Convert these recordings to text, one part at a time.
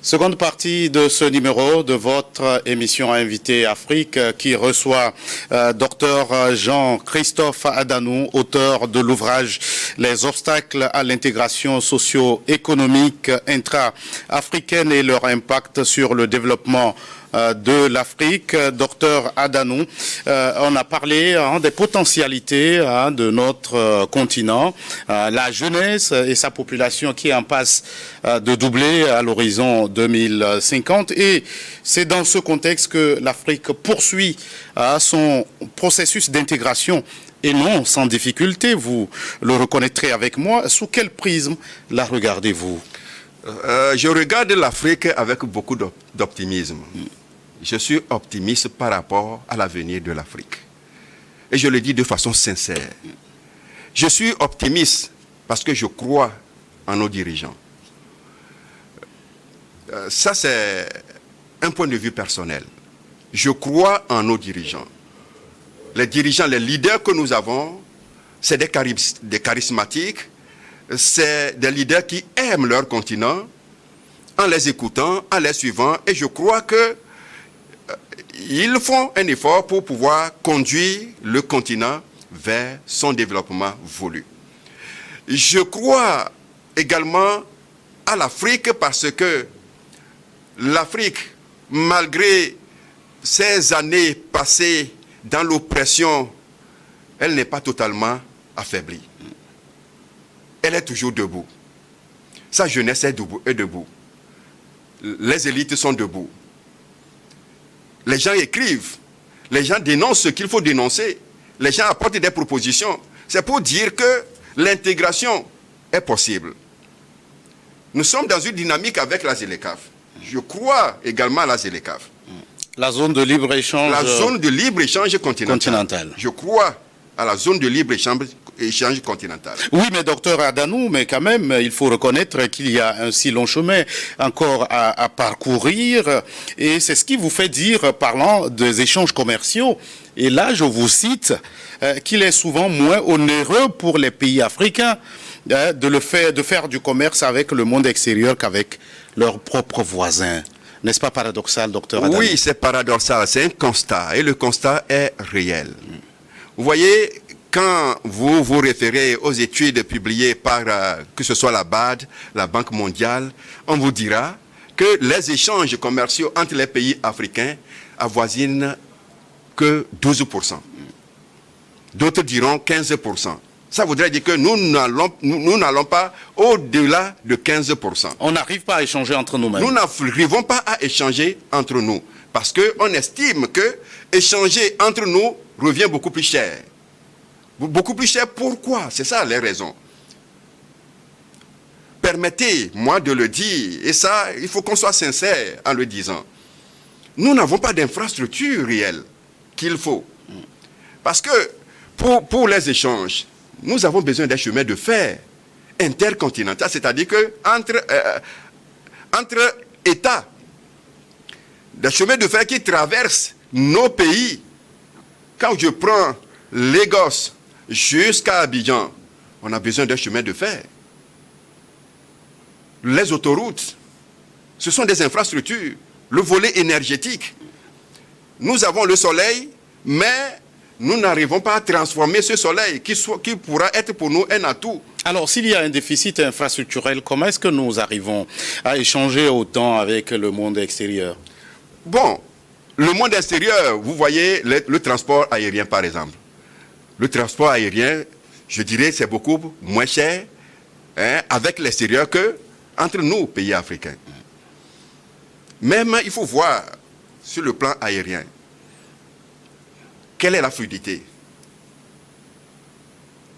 Seconde partie de ce numéro de votre émission Invité Afrique qui reçoit Dr Jean-Christophe Adanou, auteur de l'ouvrage Les obstacles à l'intégration socio-économique intra-africaine et leur impact sur le développement de l'Afrique. Docteur Adanou, on a parlé des potentialités de notre continent, la jeunesse et sa population qui est en passe de doubler à l'horizon 2050. Et c'est dans ce contexte que l'Afrique poursuit son processus d'intégration. Et non, sans difficulté, vous le reconnaîtrez avec moi. Sous quel prisme la regardez-vous? Je regarde l'Afrique avec beaucoup d'optimisme. Je suis optimiste par rapport à l'avenir de l'Afrique. Et je le dis de façon sincère. Je suis optimiste parce que je crois en nos dirigeants. Ça, c'est un point de vue personnel. Je crois en nos dirigeants. Les dirigeants, les leaders que nous avons, c'est des charismatiques, c'est des leaders qui aiment leur continent, en les écoutant, en les suivant, et je crois que ils font un effort pour pouvoir conduire le continent vers son développement voulu. Je crois également à l'Afrique parce que l'Afrique, malgré ces années passées dans l'oppression, elle n'est pas totalement affaiblie. Elle est toujours debout. Sa jeunesse est debout. Les élites sont debout. Les gens écrivent, les gens dénoncent ce qu'il faut dénoncer, les gens apportent des propositions. C'est pour dire que l'intégration est possible. Nous sommes dans une dynamique avec la ZLECAf. Je crois également à la ZLECAf. La zone de libre-échange... La zone de libre-échange continentale. Je crois à la zone de libre-échange continentale. Oui, mais docteur Adanou, mais quand même, il faut reconnaître qu'il y a un si long chemin encore à parcourir. Et c'est ce qui vous fait dire, parlant des échanges commerciaux, et là, je vous cite, qu'il est souvent moins onéreux pour les pays africains de faire du commerce avec le monde extérieur qu'avec leurs propres voisins. N'est-ce pas paradoxal, docteur Adanou? Oui, c'est paradoxal, c'est un constat, et le constat est réel. Vous voyez, quand vous vous référez aux études publiées par, que ce soit la BAD, la Banque mondiale, on vous dira que les échanges commerciaux entre les pays africains avoisinent que 12%. D'autres diront 15%. Ça voudrait dire que nous n'allons pas au-delà de 15%. On n'arrive pas à échanger entre nous-mêmes. Nous n'arrivons pas à échanger entre nous. Parce qu'on estime que échanger entre nous revient beaucoup plus cher. Beaucoup plus cher, pourquoi? C'est ça les raisons. Permettez-moi de le dire, et ça, il faut qu'on soit sincère en le disant. Nous n'avons pas d'infrastructure réelle qu'il faut. Parce que pour les échanges, nous avons besoin d'un chemin de fer intercontinental, c'est-à-dire que entre États, des chemins de fer qui traversent nos pays. Quand je prends Lagos jusqu'à Abidjan, on a besoin d'un chemin de fer. Les autoroutes, ce sont des infrastructures. Le volet énergétique. Nous avons le soleil, mais nous n'arrivons pas à transformer ce soleil qui pourra être pour nous un atout. Alors, s'il y a un déficit infrastructurel, comment est-ce que nous arrivons à échanger autant avec le monde extérieur? Bon, le monde extérieur, vous voyez le transport aérien par exemple. Le transport aérien, je dirais, c'est beaucoup moins cher avec l'extérieur que entre nous, pays africains. Même, il faut voir sur le plan aérien, quelle est la fluidité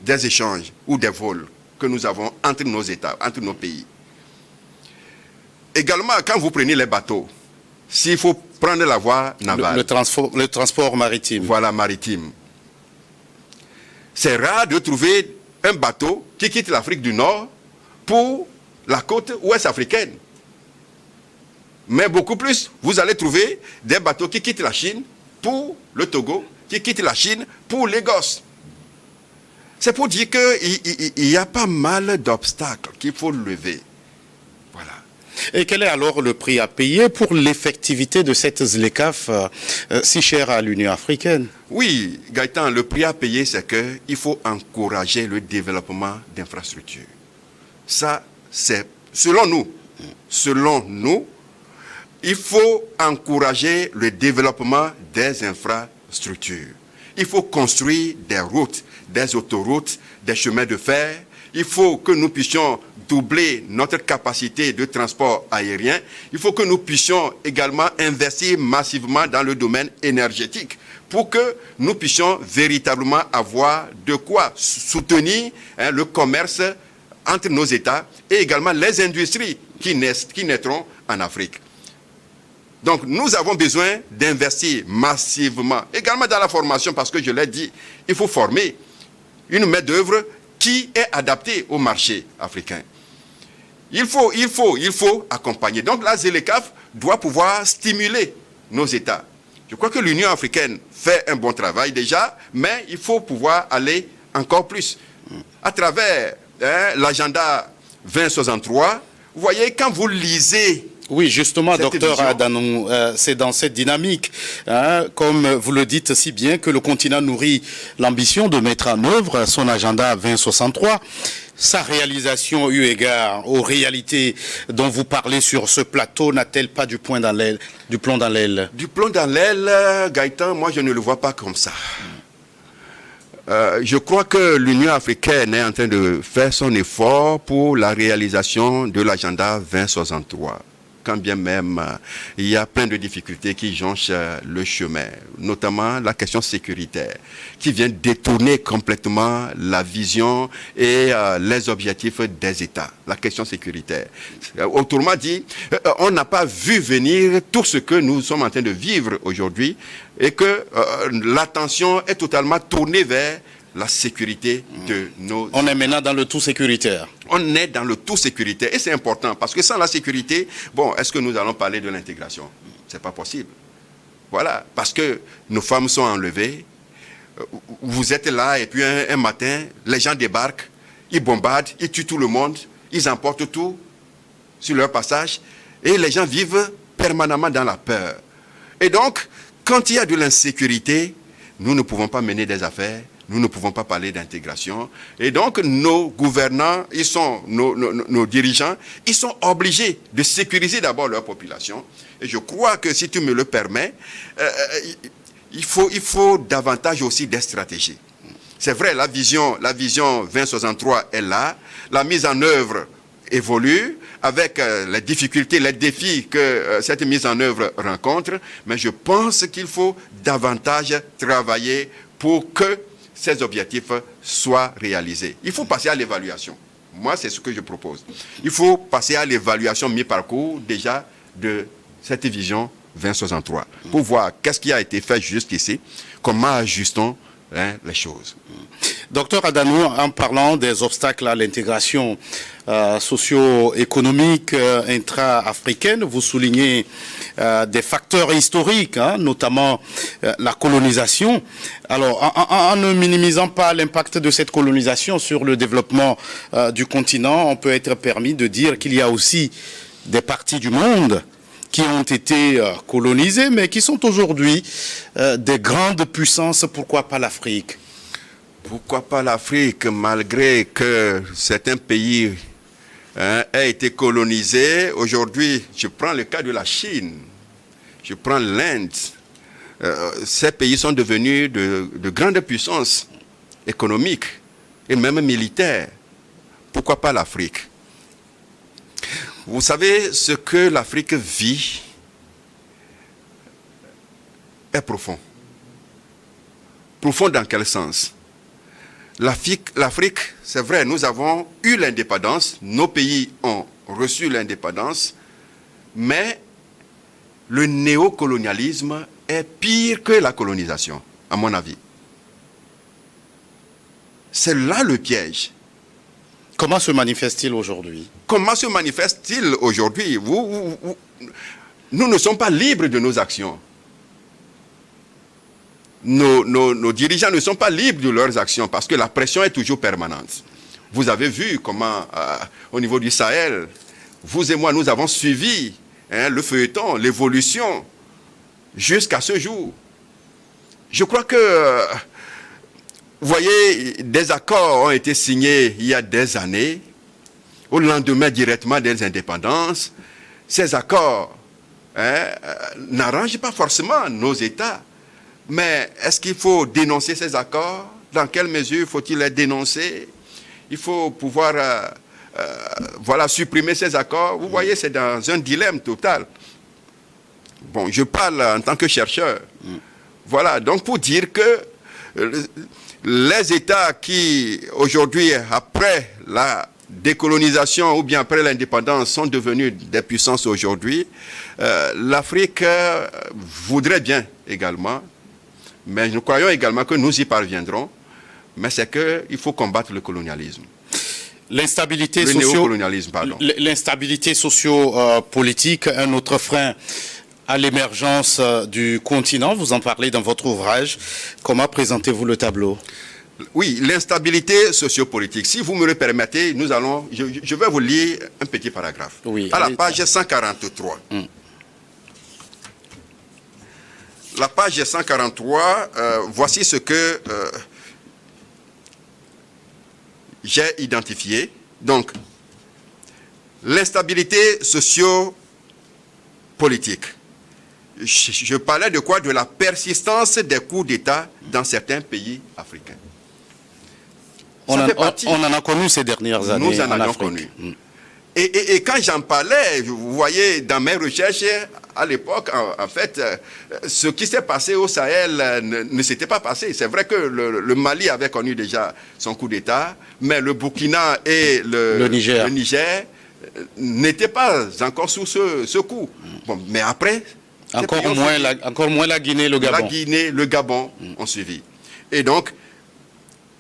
des échanges ou des vols que nous avons entre nos États, entre nos pays. Également, quand vous prenez les bateaux, s'il faut prendre la voie navale. Le transport maritime. Voilà, maritime. C'est rare de trouver un bateau qui quitte l'Afrique du Nord pour la côte ouest africaine. Mais beaucoup plus, vous allez trouver des bateaux qui quittent la Chine pour le Togo, qui quittent la Chine pour Lagos. C'est pour dire qu'il y a pas mal d'obstacles qu'il faut lever. Voilà. Et quel est alors le prix à payer pour l'effectivité de cette ZLECAf si chère à l'Union africaine? Oui, Gaëtan, le prix à payer, c'est qu'il faut encourager le développement d'infrastructures. Ça, c'est selon nous, il faut encourager le développement des infrastructures. Il faut construire des routes, des autoroutes, des chemins de fer. Il faut que nous puissions doubler notre capacité de transport aérien. Il faut que nous puissions également investir massivement dans le domaine énergétique pour que nous puissions véritablement avoir de quoi soutenir le commerce entre nos États et également les industries qui naîtront en Afrique. Donc, nous avons besoin d'investir massivement, également dans la formation, parce que je l'ai dit, il faut former une main-d'œuvre qui est adaptée au marché africain. Il faut accompagner. Donc, la ZLECAf doit pouvoir stimuler nos États. Je crois que l'Union africaine fait un bon travail déjà, mais il faut pouvoir aller encore plus. À travers l'agenda 2063, vous voyez, quand vous lisez... Oui, justement, docteur Adanou, c'est dans cette dynamique, comme vous le dites si bien, que le continent nourrit l'ambition de mettre en œuvre son agenda 2063. Sa réalisation, eu égard aux réalités dont vous parlez sur ce plateau, n'a-t-elle pas du plomb dans l'aile? Du plomb dans l'aile, Gaëtan, moi je ne le vois pas comme ça. Je crois que l'Union africaine est en train de faire son effort pour la réalisation de l'agenda 2063. Quand bien même il y a plein de difficultés qui jonchent le chemin, notamment la question sécuritaire, qui vient détourner complètement la vision et les objectifs des États, la question sécuritaire. Autrement dit, on n'a pas vu venir tout ce que nous sommes en train de vivre aujourd'hui et que l'attention est totalement tournée vers la sécurité de nos... On est maintenant dans le tout sécuritaire. On est dans le tout sécuritaire. Et c'est important, parce que sans la sécurité, bon, est-ce que nous allons parler de l'intégration? C'est pas possible. Voilà, parce que nos femmes sont enlevées, vous êtes là, et puis un matin, les gens débarquent, ils bombardent, ils tuent tout le monde, ils emportent tout sur leur passage, et les gens vivent permanemment dans la peur. Et donc, quand il y a de l'insécurité, nous ne pouvons pas mener des affaires, nous ne pouvons pas parler d'intégration. Et donc, nos gouvernants, nos dirigeants, ils sont obligés de sécuriser d'abord leur population. Et je crois que, si tu me le permets, il faut davantage aussi des stratégies. C'est vrai, la vision 2063 est là. La mise en œuvre évolue avec les difficultés, les défis que cette mise en œuvre rencontre. Mais je pense qu'il faut davantage travailler pour que ces objectifs soient réalisés. Il faut passer à l'évaluation. Moi, c'est ce que je propose. Il faut passer à l'évaluation mi-parcours déjà de cette vision 2063 pour voir qu'est-ce qui a été fait jusqu'ici, comment ajustons les choses. Docteur Adanou, en parlant des obstacles à l'intégration socio-économique intra-africaine, vous soulignez des facteurs historiques, notamment la colonisation. Alors, en ne minimisant pas l'impact de cette colonisation sur le développement du continent, on peut être permis de dire qu'il y a aussi des parties du monde qui ont été colonisées, mais qui sont aujourd'hui des grandes puissances. Pourquoi pas l'Afrique? Pourquoi pas l'Afrique, malgré que certains pays aient été colonisés? Aujourd'hui, je prends le cas de la Chine, je prends l'Inde. Ces pays sont devenus de grandes puissances économiques et même militaires. Pourquoi pas l'Afrique? Vous savez, ce que l'Afrique vit est profond. Profond dans quel sens? L'Afrique, c'est vrai, nous avons eu l'indépendance, nos pays ont reçu l'indépendance, mais le néocolonialisme est pire que la colonisation, à mon avis. C'est là le piège. Comment se manifeste-t-il aujourd'hui? Comment se manifeste-t-il aujourd'hui? Nous ne sommes pas libres de nos actions. Nos dirigeants ne sont pas libres de leurs actions parce que la pression est toujours permanente. Vous avez vu comment, au niveau du Sahel, vous et moi, nous avons suivi le feuilleton, l'évolution, jusqu'à ce jour. Je crois que, vous voyez, des accords ont été signés il y a des années, au lendemain directement des indépendances. Ces accords n'arrangent pas forcément nos États. Mais est-ce qu'il faut dénoncer ces accords? Dans quelle mesure faut-il les dénoncer? Il faut pouvoir supprimer ces accords. Vous voyez, c'est dans un dilemme total. Bon, je parle en tant que chercheur. Voilà, donc pour dire que les États qui, aujourd'hui, après la décolonisation ou bien après l'indépendance, sont devenus des puissances aujourd'hui, l'Afrique voudrait bien également, mais nous croyons également que nous y parviendrons, mais c'est qu'il faut combattre le colonialisme. L'instabilité socio-politique, un autre frein à l'émergence du continent, vous en parlez dans votre ouvrage. Comment présentez-vous le tableau? Oui, l'instabilité sociopolitique. Si vous me le permettez, je vais vous lire un petit paragraphe. Oui, à la page 143. La page 143, voici ce que j'ai identifié. Donc, l'instabilité socio-politique. Je parlais de quoi? De la persistance des coups d'État dans certains pays africains. On en a connu ces dernières années. Nous en avons connu. Et quand j'en parlais, vous voyez, dans mes recherches, à l'époque, en fait, ce qui s'est passé au Sahel ne s'était pas passé. C'est vrai que le Mali avait connu déjà son coup d'État, mais le Burkina et le Niger n'étaient pas encore sous ce coup. Bon, mais après... Encore moins la Guinée et le Gabon. La Guinée, le Gabon ont suivi. Et donc,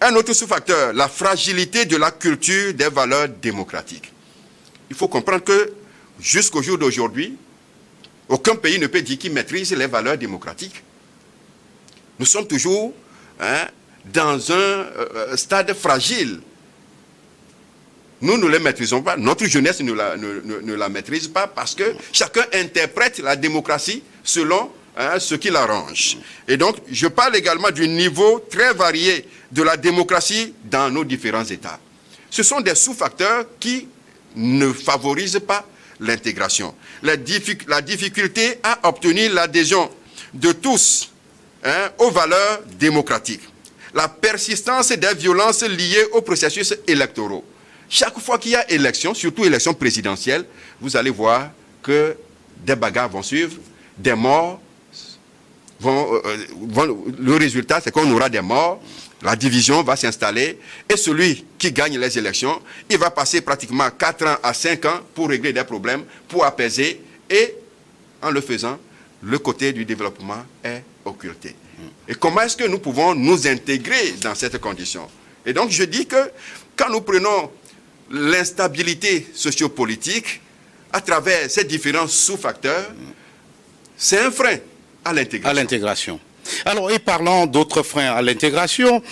un autre sous-facteur, la fragilité de la culture des valeurs démocratiques. Il faut comprendre que jusqu'au jour d'aujourd'hui, aucun pays ne peut dire qu'il maîtrise les valeurs démocratiques. Nous sommes toujours dans un stade fragile. Nous ne les maîtrisons pas. Notre jeunesse ne la maîtrise pas parce que chacun interprète la démocratie selon ce qui l'arrange. Et donc, je parle également du niveau très varié de la démocratie dans nos différents États. Ce sont des sous-facteurs qui ne favorisent pas l'intégration. La difficulté à obtenir l'adhésion de tous aux valeurs démocratiques. La persistance des violences liées aux processus électoraux. Chaque fois qu'il y a élection, surtout élection présidentielle, vous allez voir que des bagarres vont suivre, des morts le résultat, c'est qu'on aura des morts, la division va s'installer, et celui qui gagne les élections, il va passer pratiquement 4 ans à 5 ans pour régler des problèmes, pour apaiser, et en le faisant, le côté du développement est occulté. Et comment est-ce que nous pouvons nous intégrer dans cette condition? Et donc je dis que quand nous prenons l'instabilité sociopolitique à travers ces différents sous-facteurs, c'est un frein à l'intégration. Alors, et parlant d'autres freins à l'intégration,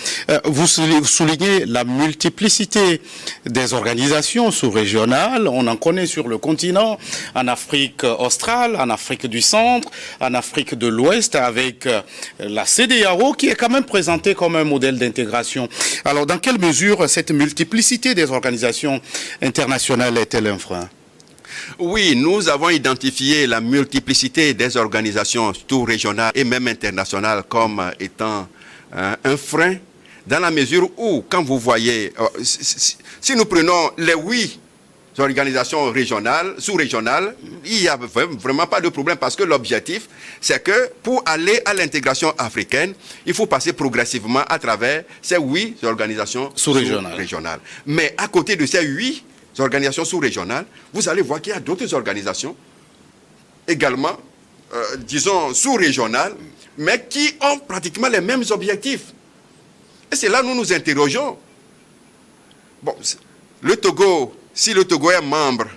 vous soulignez la multiplicité des organisations sous-régionales. On en connaît sur le continent, en Afrique australe, en Afrique du centre, en Afrique de l'Ouest, avec la CEDEAO, qui est quand même présentée comme un modèle d'intégration. Alors, dans quelle mesure cette multiplicité des organisations internationales est-elle un frein? Oui, nous avons identifié la multiplicité des organisations tout-régionales et même internationales comme étant un frein, dans la mesure où, quand vous voyez, si nous prenons les 8 organisations régionales, sous-régionales, il n'y a vraiment pas de problème parce que l'objectif, c'est que pour aller à l'intégration africaine, il faut passer progressivement à travers ces 8 organisations sous-régionales. Mais à côté de ces 8 organisations sous-régionales, vous allez voir qu'il y a d'autres organisations également, disons, sous-régionales, mais qui ont pratiquement les mêmes objectifs. Et c'est là que nous nous interrogeons. Bon, le Togo, si le Togo est membre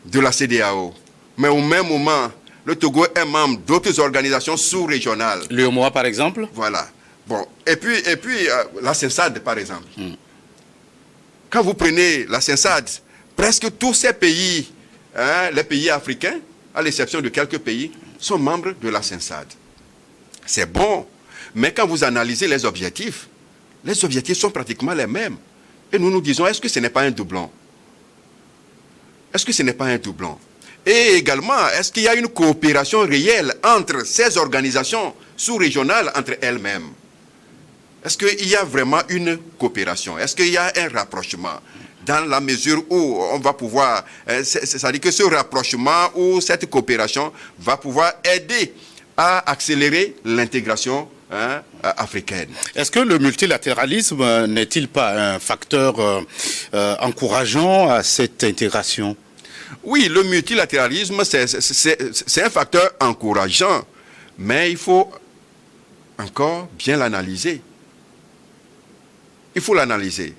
de la CEDEAO, mais au même moment, le Togo est membre d'autres organisations sous-régionales. L'UEMOA, par exemple? Voilà. Bon, et puis la CENSAD, par exemple. Quand vous prenez la CENSAD, presque tous ces pays les pays africains, à l'exception de quelques pays, sont membres de la CINSAD. C'est bon, mais quand vous analysez les objectifs sont pratiquement les mêmes. Et nous nous disons, est-ce que ce n'est pas un doublon? Est-ce que ce n'est pas un doublon? Et également, est-ce qu'il y a une coopération réelle entre ces organisations sous-régionales entre elles-mêmes? Est-ce qu'il y a vraiment une coopération? Est-ce qu'il y a un rapprochement? Dans la mesure où on va pouvoir, c'est-à-dire que ce rapprochement ou cette coopération va pouvoir aider à accélérer l'intégration africaine. Est-ce que le multilatéralisme n'est-il pas un facteur encourageant à cette intégration? Oui, le multilatéralisme, c'est un facteur encourageant, mais il faut encore bien l'analyser. Il faut l'analyser.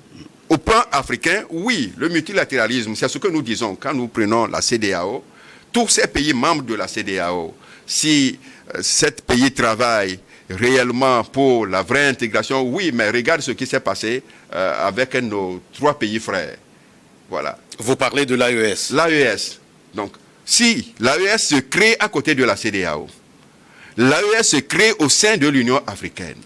Au plan africain, oui, le multilatéralisme, c'est ce que nous disons quand nous prenons la CEDEAO. Tous ces pays membres de la CEDEAO, si ces pays travaillent réellement pour la vraie intégration, oui, mais regarde ce qui s'est passé avec nos 3 pays frères. Voilà. Vous parlez de l'AES. L'AES. Donc, si l'AES se crée à côté de la CEDEAO, l'AES se crée au sein de l'Union africaine,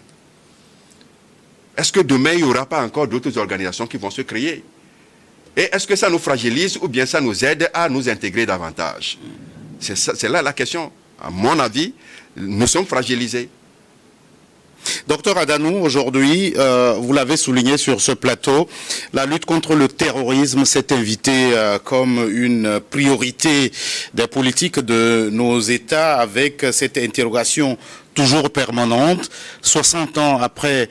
est-ce que demain, il n'y aura pas encore d'autres organisations qui vont se créer? Et est-ce que ça nous fragilise ou bien ça nous aide à nous intégrer davantage? C'est là la question. À mon avis, nous sommes fragilisés. Docteur Adanou, aujourd'hui, vous l'avez souligné sur ce plateau, la lutte contre le terrorisme s'est invitée comme une priorité des politiques de nos États avec cette interrogation toujours permanente. 60 ans après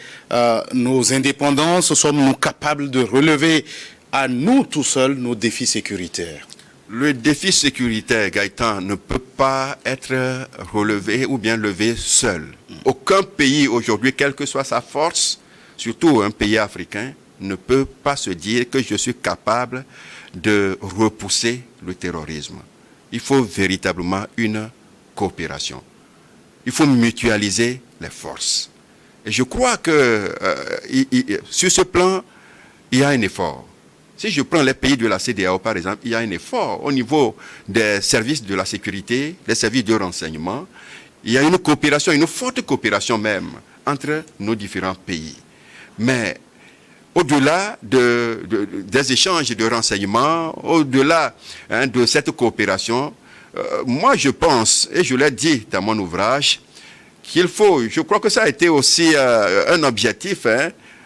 nos indépendances, sommes-nous capables de relever à nous tout seuls nos défis sécuritaires? Le défi sécuritaire, Gaëtan, ne peut pas être relevé ou bien levé seul. Aucun pays aujourd'hui, quelle que soit sa force, surtout un pays africain, ne peut pas se dire que je suis capable de repousser le terrorisme. Il faut véritablement une coopération. Il faut mutualiser les forces. Et je crois que sur ce plan, il y a un effort. Si je prends les pays de la CEDEAO, par exemple, il y a un effort au niveau des services de la sécurité, des services de renseignement. Il y a une coopération, une forte coopération même entre nos différents pays. Mais au-delà des échanges de renseignements, au-delà de cette coopération, moi je pense, et je l'ai dit dans mon ouvrage, qu'il faut, je crois que ça a été aussi un objectif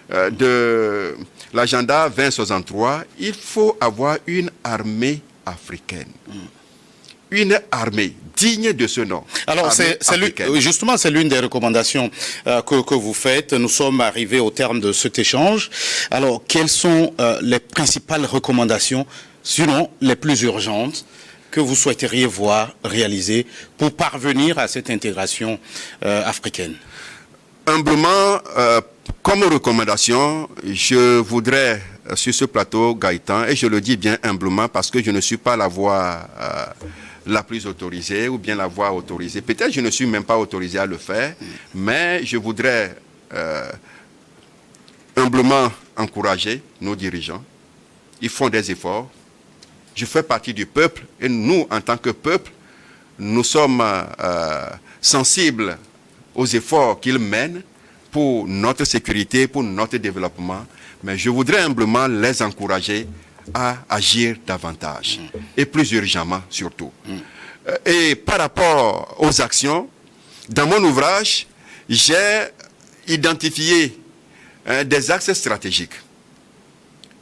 de l'agenda 2063, il faut avoir une armée africaine. Une armée digne de ce nom. Alors, justement, c'est l'une des recommandations que vous faites. Nous sommes arrivés au terme de cet échange. Alors, quelles sont les principales recommandations, sinon les plus urgentes, que vous souhaiteriez voir réalisées pour parvenir à cette intégration africaine? Humblement, comme recommandation, je voudrais, sur ce plateau, Gaëtan, et je le dis bien humblement parce que je ne suis pas la voix la plus autorisée ou bien la voix autorisée. Peut-être je ne suis même pas autorisé à le faire, mais je voudrais humblement encourager nos dirigeants. Ils font des efforts. Je fais partie du peuple et nous, en tant que peuple, nous sommes sensibles aux efforts qu'ils mènent pour notre sécurité, pour notre développement. Mais je voudrais humblement les encourager à agir davantage et plus urgemment surtout. Et par rapport aux actions, dans mon ouvrage, j'ai identifié des axes stratégiques.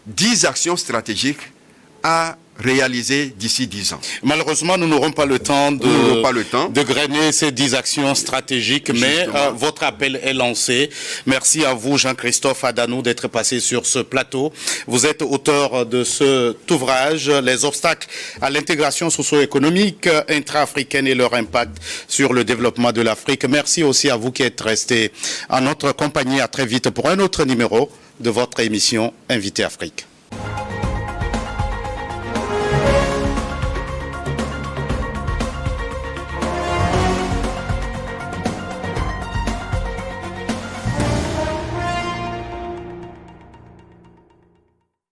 10 actions stratégiques à réaliser d'ici 10 ans. Malheureusement, nous n'aurons pas le temps de grainer ces 10 actions stratégiques, mais votre appel est lancé. Merci à vous, Jean-Christophe Adanou, d'être passé sur ce plateau. Vous êtes auteur de cet ouvrage, Les obstacles à l'intégration socio-économique intra-africaine et leur impact sur le développement de l'Afrique. Merci aussi à vous qui êtes restés en notre compagnie. À très vite pour un autre numéro de votre émission Invité Afrique.